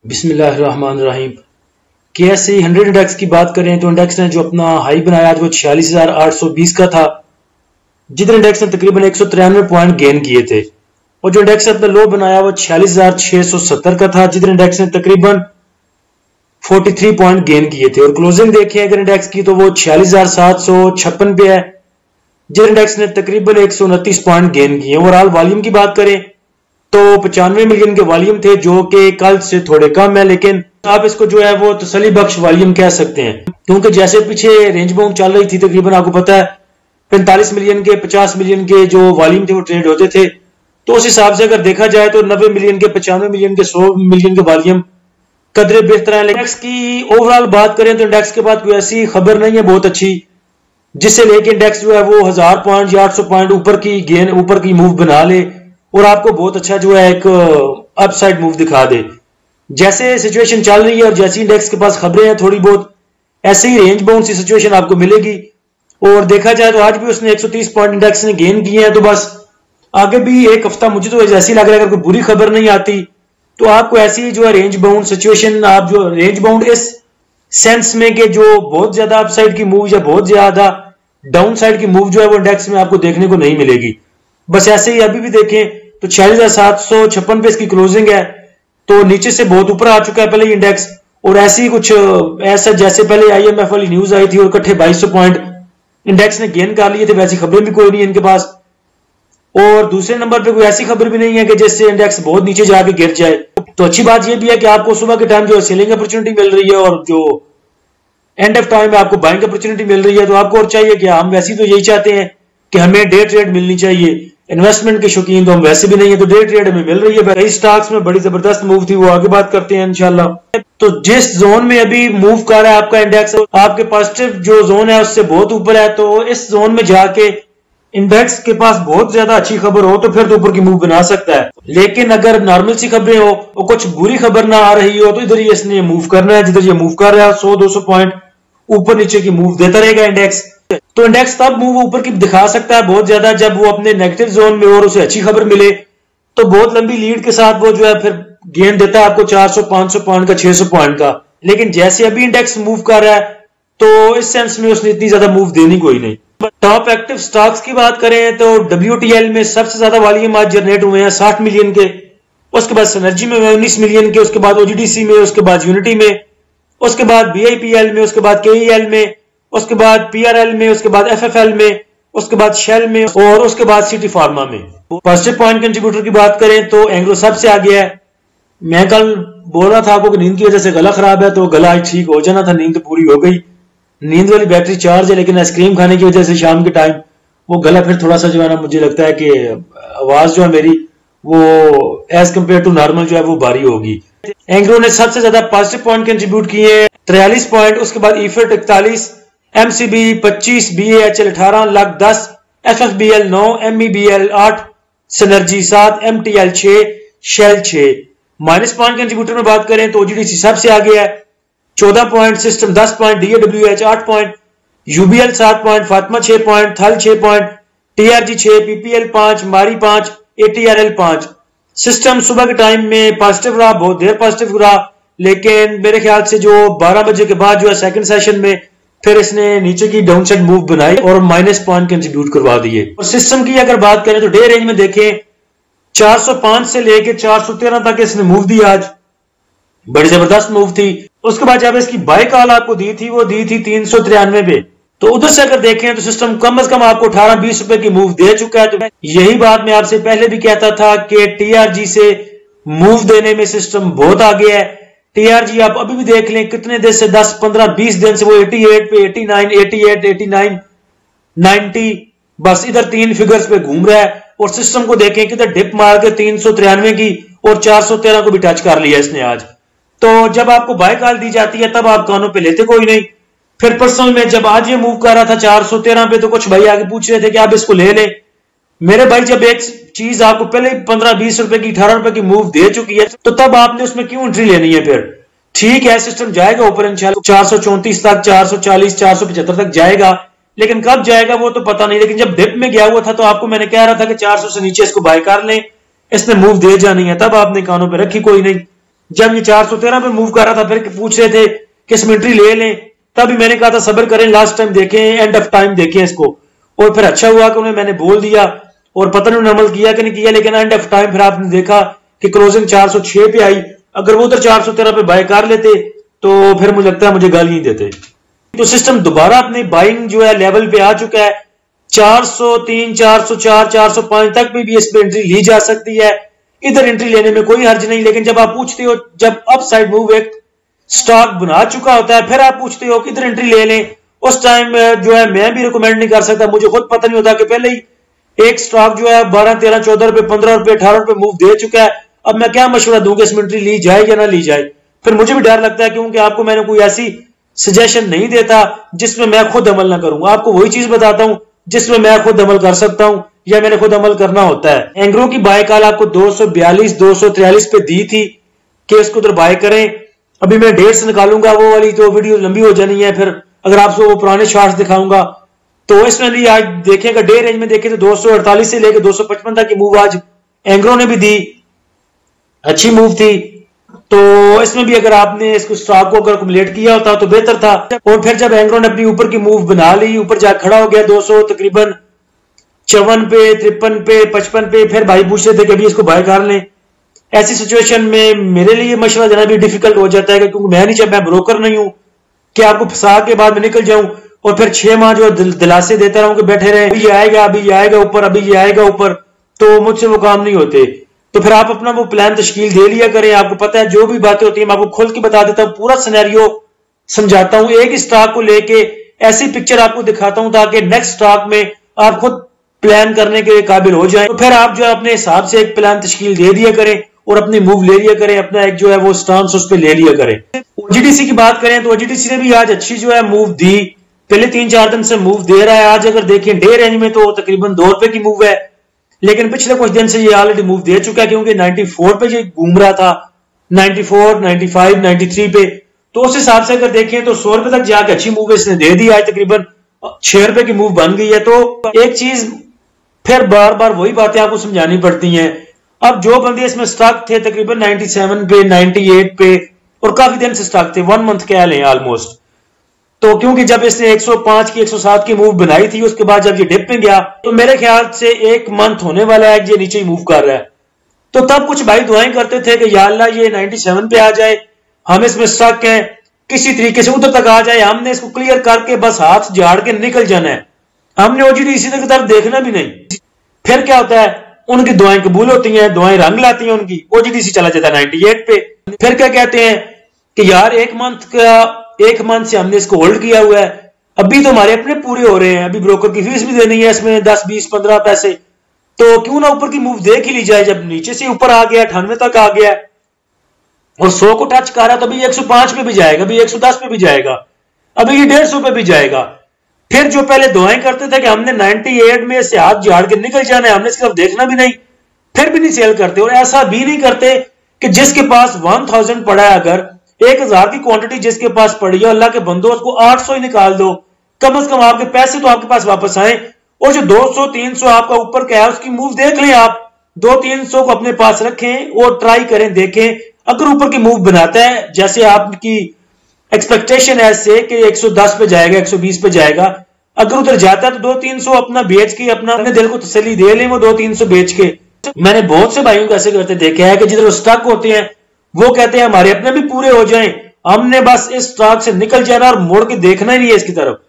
बिस्मिल्लाहिर्रहमानिर्रहीम। KSE 100 index की बात करें तो इंडेक्स ने जो अपना हाई बनाया आज वो 46,820 का था, जिधर इंडेक्स ने तकरीबन 193 पॉइंट गेन किए थे। और जो इंडेक्स ने अपना लो बनाया वो 46,670 का था, जिधर इंडेक्स ने तकरीबन 43 पॉइंट गेन किए थे। और क्लोजिंग देखें अगर इंडेक्स की तो वो 46,756 पे है, जिधर इंडेक्स ने तकरीबन 129 पॉइंट गेन किए। ओवरऑल वॉल्यूम की बात करें तो 95 मिलियन के वॉल्यूम थे, जो कि कल से थोड़े कम है, लेकिन आप इसको जो है वो तसल्ली बख्श वॉल्यूम कह सकते हैं, क्योंकि जैसे पीछे रेंज बाउंड चल रही थी तकरीबन आपको पता है 45 मिलियन के 50 मिलियन के जो वॉल्यूम थे वो ट्रेड होते थे। तो उस हिसाब से अगर देखा जाए तो 90 मिलियन के 95 मिलियन के 100 मिलियन के वॉल्यूम कदरे बेहतर है। इंडेक्स की ओवरऑल बात करें तो इंडेक्स के बाद कोई ऐसी खबर नहीं है बहुत अच्छी जिससे लेके इंडेक्स जो है वो 1000 पॉइंट या 800 पॉइंट ऊपर की मूव बना ले और आपको बहुत अच्छा जो है एक अपसाइड मूव दिखा दे। जैसे सिचुएशन चल रही है और जैसी इंडेक्स के पास खबरें हैं थोड़ी बहुत, ऐसे ही रेंज बाउंड सी सिचुएशन आपको मिलेगी। और देखा जाए तो आज भी उसने 130 पॉइंट इंडेक्स ने गेन किए हैं, तो बस आगे भी एक हफ्ता मुझे तो ऐसी लग रहा है अगर कोई बुरी खबर नहीं आती तो आपको ऐसी जो है रेंज बाउंड सिचुएशन, आप जो रेंज बाउंड इस सेंस में कि जो बहुत ज्यादा अपसाइड की मूव या बहुत ज्यादा डाउन साइड की मूव जो है वो इंडेक्स में आपको देखने को नहीं मिलेगी। बस ऐसे ही अभी भी देखें तो 46,756 पे इसकी क्लोजिंग है, तो नीचे से बहुत ऊपर आ चुका है पहले इंडेक्स। और ऐसे ही कुछ ऐसा जैसे पहले IMF वाली न्यूज आई थी और इकट्ठे 2200 पॉइंट इंडेक्स ने गेन कर लिए थे, वैसी खबरें भी कोई नहीं है इनके पास। और दूसरे नंबर पे कोई ऐसी खबर भी नहीं है कि जिससे इंडेक्स बहुत नीचे जाके गिर जाए। तो अच्छी बात यह भी है कि आपको सुबह के टाइम जो सेलिंग अपॉर्चुनिटी मिल रही है और जो एंड ऑफ टाइम में आपको बाइंग अपॉर्चुनिटी मिल रही है, तो आपको और चाहिए कि हम वैसे तो यही चाहते हैं कि हमें डे ट्रेड मिलनी चाहिए। इन्वेस्टमेंट के शौकीन तो हम वैसे भी नहीं है, तो डे ट्रेड हमें मिल रही है। कई स्टॉक्स में बड़ी जबरदस्त मूव थी, वो आगे बात करते हैं इंशाल्लाह। तो जिस जोन में अभी मूव कर रहा है आपका इंडेक्स, आपके पॉजिटिव जो जोन है उससे बहुत ऊपर है, तो इस जोन में जाके इंडेक्स के पास बहुत ज्यादा अच्छी खबर हो तो फिर तो ऊपर की मूव बना सकता है। लेकिन अगर नॉर्मल सी खबरें हो और कुछ बुरी खबर ना आ रही हो तो इधर ही इसने मूव करना है, जिधर ये मूव कर रहा है 100-200 पॉइंट ऊपर नीचे की मूव देता रहेगा इंडेक्स। तो इंडेक्स तब मूव ऊपर की दिखा सकता है बहुत ज्यादा जब वो अपने नेगेटिव जोन में और उसे अच्छी खबर मिले, तो बहुत लंबी लीड के साथ वो जो है फिर गेन देता है आपको 400-500 पॉइंट का, 600 पॉइंट का। लेकिन जैसे अभी इंडेक्स मूव कर रहा है तो इस सेंस में उसने इतनी ज्यादा मूव देनी कोई नहीं। टॉप एक्टिव स्टॉक्स की बात करें तो WTL में सबसे ज्यादा वॉल्यूम आज जनरेट हुए हैं 60 मिलियन के, उसके बाद सिनर्जी में 19 मिलियन के, उसके बाद OGDC में, उसके बाद यूनिटी में, उसके बाद BIPL में, उसके बाद KEL में, उसके बाद PRL में, उसके बाद FFL में, उसके बाद शेल में और उसके बाद सिटी फार्मा में। पॉजिटिव पॉइंट कंट्रीब्यूटर की बात करें तो एंग्रो सबसे आगे है। मैं कल बोल रहा था आपको कि नींद की वजह से गला खराब है, तो गला आज ठीक हो जाना था, नींद तो पूरी हो गई, नींद वाली बैटरी चार्ज है, लेकिन आइसक्रीम खाने की वजह से शाम के टाइम वो गला फिर थोड़ा सा जो है ना, मुझे लगता है कि आवाज जो है मेरी वो एज कम्पेयर टू नॉर्मल जो है वो भारी होगी। एंग्रो ने सबसे ज्यादा पॉजिटिव पॉइंट कंट्रीब्यूट किए 43 पॉइंट, उसके बाद ईफेट 41, MCB 25, BAHL 18, luck 10, FFBL 9, MEBL 8, synergy 7, MTL 6, Shell 6। Minus point contributor में बात करें तो OGDC सबसे आगे है 14 point, system 10 point, DAWH 8 point, UBL 7 point, Fatima 6 point, Thal 6 point, TRG 6, PPL 5, मारी 5, ATRL 5। सिस्टम सुबह के टाइम में पॉजिटिव रहा, बहुत देर पॉजिटिव रहा, लेकिन मेरे ख्याल से जो 12 बजे के बाद जो है सेकंड सेशन में फिर इसने नीचे की डाउन साइड मूव बनाई और माइनस पॉइंट कंट्रीब्यूट करवा दिए। और सिस्टम की अगर बात करें तो डे रेंज में देखें 405 से लेके 413 तक इसने मूव दी, आज बड़ी जबरदस्त मूव थी। उसके बाद जब इसकी बाय कॉल आपको दी थी वो दी थी 393 पे, तो उधर से अगर देखें तो सिस्टम कम से कम आपको 18-20 रुपए की मूव दे चुका है। तो यही बात मैं आपसे पहले भी कहता था कि TRG से मूव देने में सिस्टम बहुत आगे है। TRG आप अभी भी देख लें कितने दिन से 10, 15, 20 दिन से वो 88 पे, 89, 88, 89, 90 बस इधर 3 फिगर्स पे घूम रहा है। और सिस्टम को देखें किधर डिप मार के 393 की और 413 को भी टच कर लिया इसने आज। तो जब आपको बाय कॉल दी जाती है तब आप कानों पे लेते कोई नहीं। फिर पर्सनल में जब आज ये मूव कर रहा था 413 पे तो कुछ भाई आगे पूछ रहे थे कि आप इसको ले लें। मेरे भाई जब एक चीज आपको पहले 15-20 रुपए की 18 रुपए की मूव दे चुकी है तो तब आपने उसमें क्यों एंट्री लेनी है? फिर ठीक है सिस्टम जाएगा ऊपर इंशाल्लाह 434 तक, 440, 475 तक जाएगा, लेकिन कब जाएगा वो तो पता नहीं। लेकिन जब डिप में गया हुआ था तो आपको मैंने कह रहा था कि 400 से नीचे इसको बाय कर लें, इसने मूव दे जानी है, तब आपने कानों पे रखी कोई नहीं। जब ये 413 पे मूव कर रहा था, फिर पूछ रहे थे कि इसमें एंट्री ले लें, तभी मैंने कहा था सब्र करें, लास्ट टाइम देखें, एंड ऑफ टाइम देखें इसको। और फिर अच्छा हुआ कि उन्हें मैंने बोल दिया, और पता नहीं उन्होंने अमल किया कि नहीं किया, लेकिन एंड ऑफ टाइम फिर आपने देखा कि क्लोजिंग 406 पे आई। अगर वो उधर 413 पे बाय कर लेते तो फिर मुझे लगता है मुझे गाली नहीं देते। तो सिस्टम दोबारा अपनी बाइंग जो है लेवल पे आ चुका है। 403, 404, 405 तक भी इस पे एंट्री ली जा सकती है, इधर एंट्री लेने में कोई हर्ज नहीं। लेकिन जब आप पूछते हो, जब अपसाइड मूव एक स्टॉक बना चुका होता है, फिर आप पूछते हो किधर एंट्री ले लें, उस टाइम जो है मैं भी रिकमेंड नहीं कर सकता। मुझे खुद पता नहीं होता कि पहले ही एक स्टॉक जो है 12, 13, 14 रुपए, 15 रुपए, 18 रुपए मूव दे चुका है। अब मैं क्या मशवरा दूं कि इसमें एंट्री ली जाए या ना ली जाए। फिर मुझे भी डर लगता है, क्योंकि आपको मैंने कोई ऐसी सजेशन नहीं देता जिसमें मैं खुद अमल ना करूं। आपको वही चीज बताता हूं जिसमें मैं खुद अमल कर सकता हूं या मैंने खुद अमल करना होता है। एंग्रो की बाय कॉल आपको 242, 243 पे दी थी कि इसको उधर बाय करें। अभी मैं डेट्स निकालूंगा, वो वाली तो वीडियो लंबी हो जानी है, फिर अगर आपको वो पुराने चार्ट्स दिखाऊंगा। तो इसमें भी आज देखेगा, डे रेंज में देखें तो 248 से लेकर 255 तक की मूव आज एंग्रो ने भी दी, अच्छी मूव थी। तो इसमें भी अगर आपने इसको स्टॉक को अगर कम्प्लीट किया होता तो बेहतर था। और फिर जब एंग्रो ने अपनी ऊपर की मूव बना ली, ऊपर जा खड़ा हो गया 200 तकरीबन 54 पे, 53 पे, 55 पे, फिर भाई पूछ रहे थे कि अभी इसको बाय कर लें। ऐसी सिचुएशन में मेरे लिए मशवरा देना भी डिफिकल्ट हो जाता है, क्योंकि मैं नहीं, जब मैं ब्रोकर नहीं हूं कि आपको फंसा के बाद में निकल जाऊं और फिर 6 माह जो दिलासे देता रहूं कि बैठे रहे, अभी ये आएगा, अभी ये आएगा ऊपर, अभी ये आएगा ऊपर, तो मुझसे वो काम नहीं होते। तो फिर आप अपना वो प्लान तश्कील दे लिया करें। आपको पता है जो भी बातें होती है मैं आपको खोल के बता देता हूं, पूरा सिनेरियो समझाता हूं, एक ही स्टॉक को लेके ऐसी पिक्चर आपको दिखाता हूं ताकि नेक्स्ट स्टॉक में आप खुद प्लान करने के काबिल हो जाए। तो फिर आप जो अपने हिसाब से एक प्लान तश्कील दे दिया करें और अपनी मूव ले लिया करें, अपना एक जो है वो स्टांस उस पर ले लिया करें। ओजीडीसी की बात करें तो ओजीडीसी ने भी आज अच्छी जो है मूव दी, पहले 3-4 दिन से मूव दे रहा है। आज अगर देखें डे रेंज में तो तकरीबन 2 रुपए की मूव है, लेकिन पिछले कुछ दिन से ये ऑलरेडी मूव दे चुका है, क्योंकि 94 पे ये घूम रहा था, 94, 95, 93 पे। तो उस हिसाब से अगर देखें तो 100 रुपए तक जाकर अच्छी मूव इसने दे दी, आज तकरीबन 6 रुपए की मूव बन गई है। तो एक चीज फिर बार बार वही बातें आपको समझानी पड़ती हैं। अब जो बंदे इसमें स्टॉक थे तकरीबन 97 पे, 98 पे, और काफी दिन से स्टॉक थे, 1 मंथ कह लें ऑलमोस्ट। तो क्योंकि जब इसने 105 की 107 की मूव बनाई थी, उसके बाद जब ये डिप में गया तो मेरे ख्याल से 1 मंथ होने वाला है, ये नीचे ही मूव कर रहा है। तो तब कुछ भाई दुआएं करते थे कि या अल्लाह ये 97 पे आ जाए, हम इसमें स्टक हैं, किसी तरीके से उधर तक आ जाए, हमने इसको क्लियर करके बस हाथ झाड़ के निकल जाना है, हमने ओजीडीसी की तरफ देखना भी नहीं। फिर क्या होता है, उनकी दुआएं कबूल होती हैं, दुआएं रंग लाती हैं उनकी, ओजीडीसी चला जाता है 98 पे। फिर क्या कहते हैं कि यार 1 मंथ से हमने इसको होल्ड किया हुआ है, अभी तो हमारे अपने पूरे हो रहे हैं, अभी ब्रोकर की फीस भी देनी है इसमें 10, 20, 15 पैसे, तो क्यों ना ऊपर की मूव देख ही ली जाए। जब नीचे से ऊपर आ गया, 98 तक आ गया और 100 को टच कर रहा है, तो अभी 105 पे भी जाएगा, अभी 110 पे भी जाएगा, अभी ये 150 पे भी जाएगा। फिर जो पहले दुआएं करते थे कि हमने 98 में से हाथ झाड़ के निकल जाना है, हमने इसकी तरफ देखना भी नहीं, फिर भी नहीं सेल करते। और ऐसा भी नहीं करते कि जिसके पास 1000 पड़ा है, अगर 1000 की क्वांटिटी जिसके पास पड़ी है, अल्लाह के बंदो उसको 800 ही निकाल दो, कम से कम आपके पैसे तो आपके पास वापस आए। और जो 200, 300 आपका ऊपर का है उसकी मूव देख लें आप, 200-300 को अपने पास रखें और ट्राई करें, देखें अगर ऊपर की मूव बनाता है जैसे आपकी एक्सपेक्टेशन है ऐसे कि 110 पे जाएगा, 120 पे जाएगा, अगर उधर जाता है तो 200-300 अपना बेच के अपना अपने दिल को तसल्ली दे लें, वो 200-300 बेच के। मैंने बहुत से भाइयों को ऐसे करते देखे हैं कि जिधर स्टक होते हैं वो कहते हैं हमारे अपने भी पूरे हो जाएं, हमने बस इस स्टॉक से निकल जाना और मुड़ के देखना ही नहीं है इसकी तरफ।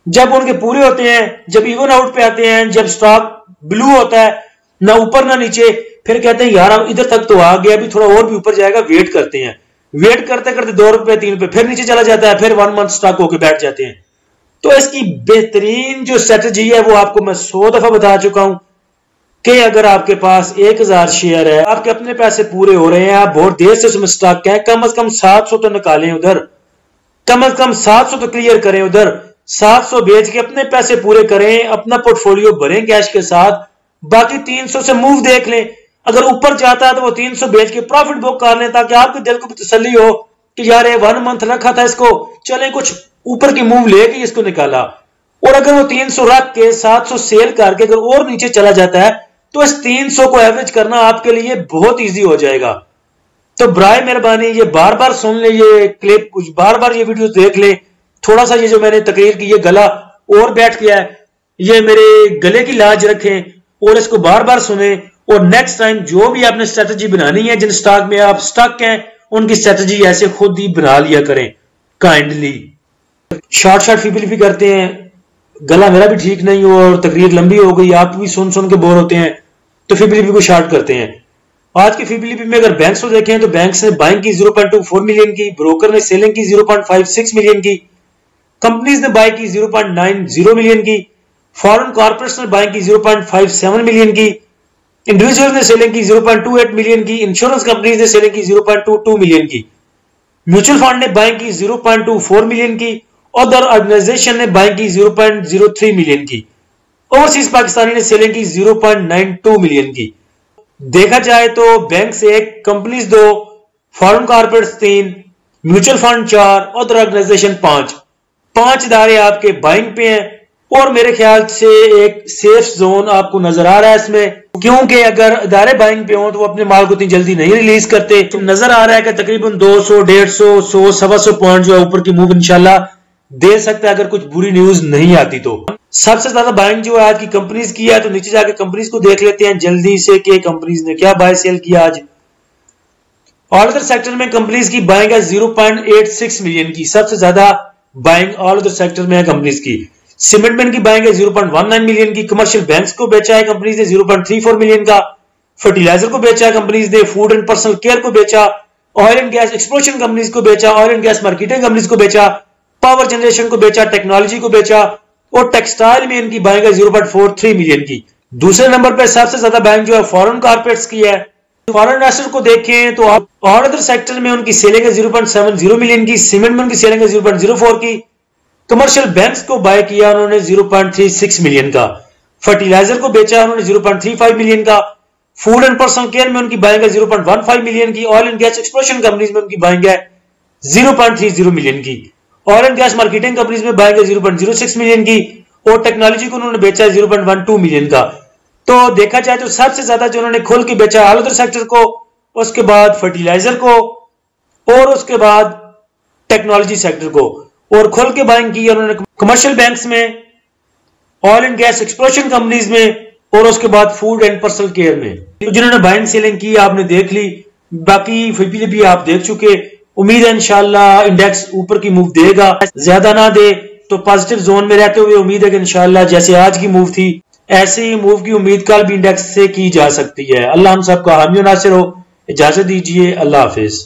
जब उनके पूरे होते हैं, जब इवन आउट पे आते हैं, जब स्टॉक ब्लू होता है, ना ऊपर ना नीचे, फिर कहते हैं यार इधर तक तो आ गया, अभी थोड़ा और भी ऊपर जाएगा, वेट करते हैं। वेट करते करते 2 रुपए 3 रुपए फिर नीचे चला जाता है, फिर 1 मंथ स्टॉक होकर बैठ जाते हैं। तो इसकी बेहतरीन जो स्ट्रेटजी है वो आपको मैं 100 दफा बता चुका हूं कि अगर आपके पास 1000 शेयर है, आपके अपने पैसे पूरे हो रहे हैं, आप बहुत देर से उसमें स्टॉक है, कम से कम 700 तो निकालें उधर, कम से कम 700 तो क्लियर करें उधर, 700 बेच के अपने पैसे पूरे करें, अपना पोर्टफोलियो भरें कैश के साथ, बाकी 300 से मूव देख लें, अगर ऊपर जाता है तो वो 300 बेच के प्रॉफिट बुक कर लें, ताकि आपके दिल को भी तसल्ली हो कि यार 1 मंथ रखा था इसको, चले कुछ ऊपर की मूव लेके इसको निकाला। और अगर वो 300 रख के 700 सेल करके अगर और नीचे चला जाता है तो इस 300 को एवरेज करना आपके लिए बहुत इजी हो जाएगा। तो बराए मेहरबानी ये बार बार सुन ले, ये क्लिप बार बार ये वीडियो देख ले। थोड़ा सा ये जो मैंने तकरीर की, ये गला और बैठ गया है, ये मेरे गले की लाज रखें और इसको बार बार सुने। और नेक्स्ट टाइम जो भी आपने स्ट्रेटजी बनानी है, जिन स्टॉक में आप स्टक हैं, उनकी स्ट्रेटजी ऐसे खुद ही बना लिया करें काइंडली। शॉर्ट फीपीलीपी करते हैं, गला मेरा भी ठीक नहीं हो और तकरीर लंबी हो गई, आप भी सुन सुन के बोर होते हैं, तो फीपीलीपी को शॉर्ट करते हैं। आज की फीपीलीपी में अगर बैंक्स को देखें तो बैंक्स ने बाइंग की 0.24 मिलियन की, ब्रोकर ने सेलिंग की 0.56 मिलियन की, कंपनीज ने बाय की 0.90 मिलियन की, फॉरेन कॉर्पोरेट्स ने बाइंग की 0.57 मिलियन की, इंडिविजुअल ने सेलिंग की 0.28 मिलियन की, इंश्योरेंस कंपनीज ने सेलिंग की 0.22 मिलियन की, म्यूचुअल फंड ने बाइंग की 0.24 मिलियन की, अदर ऑर्गेनाइजेशन ने बाइंग की 0.03 मिलियन की, ओवरसीज पाकिस्तानी ने सेलिंग की 0.92 मिलियन की। देखा जाए तो बैंक से 1, companies 2, foreign corporates 3, mutual fund 4, other organisation 5 इदारे आपके बाइंग पे हैं। और मेरे ख्याल से एक सेफ जोन आपको नजर आ रहा है इसमें, क्योंकि अगर इदारे बाइंग पे हों तो वो अपने माल को इतनी जल्दी नहीं रिलीज करते। तो नजर आ रहा है कि तकरीबन 200, 150, 100, 125 पॉइंट जो है ऊपर की मूव इंशाल्लाह दे सकता है, अगर कुछ बुरी न्यूज नहीं आती तो। सबसे ज्यादा बाइंग जो है आज की कंपनीज की है, तो नीचे जाके कंपनीज को देख लेते हैं जल्दी से कि कंपनीज ने क्या बाय सेल किया आज। ऑल अदर सेक्टर में कंपनीज की बाइंग है 0.86 मिलियन की, सबसे ज्यादा बाइंग ऑल अदर सेक्टर में है कंपनीज की। सीमेंट में की बाइंग है 0.19 मिलियन की, कमर्शियल बैंक्स को बेचा है कंपनीज ने 0.34 मिलियन का, फर्टिलाइजर को बेचा है कंपनीज ने, फूड एंड पर्सनल केयर को बेचा, oil and gas exploration companies को बेचा, oil and gas marketing companies को बेचा, पावर जनरेशन को बेचा, टेक्नोलॉजी को बेचा, और टेक्सटाइल में इनकी बाइंग है 0.43 मिलियन की। दूसरे नंबर पर सबसे ज्यादा बाइंग जो है फॉरेन कॉर्पोरेट्स की है। फॉरेन इन्वेस्टर को देखें तो और अदर सेक्टर में उनकी सेलिंग है 0.70 मिलियन की, सीमेंट में उनकी सेलिंग है 0.04 की, कमर्शियल बैंक्स को बाय किया उन्होंने 0.36 मिलियन का, फर्टिलाइजर को बेचा उन्होंने 0.35 मिलियन का, फूड एंड पर्सनल केयर में उनकी बाइंग है 0.15 मिलियन की, oil and gas exploration companies में उनकी बाइंग है 0.30 मिलियन की, oil and gas marketing companies में बाइंग है 0.06 मिलियन की, और टेक्नोलॉजी को उन्होंने बेचा है 0.12 मिलियन का। तो देखा जाए तो सबसे ज्यादा जो उन्होंने खोल के बेचा ऑल अदर सेक्टर को, उसके बाद फर्टिलाइजर को, और उसके बाद टेक्नोलॉजी सेक्टर को, और खोल के बाइंग की उन्होंने कमर्शियल बैंक्स में, oil and gas exploration companies में, और उसके बाद फूड एंड पर्सनल केयर में। तो जिन्होंने बाइंग सेलिंग की आपने देख ली, बाकी फीपीलीपी आप देख चुके। उम्मीद है इंशाल्लाह इंडेक्स ऊपर की मूव देगा, ज्यादा ना दे तो पॉजिटिव जोन में रहते हुए उम्मीद है कि इंशाल्लाह जैसे आज की मूव थी ऐसे ही मूव की उम्मीद कल भी इंडेक्स से की जा सकती है। अल्लाह हम सबका हामी और नासिर हो। इजाजत दीजिए, अल्लाह हाफिज।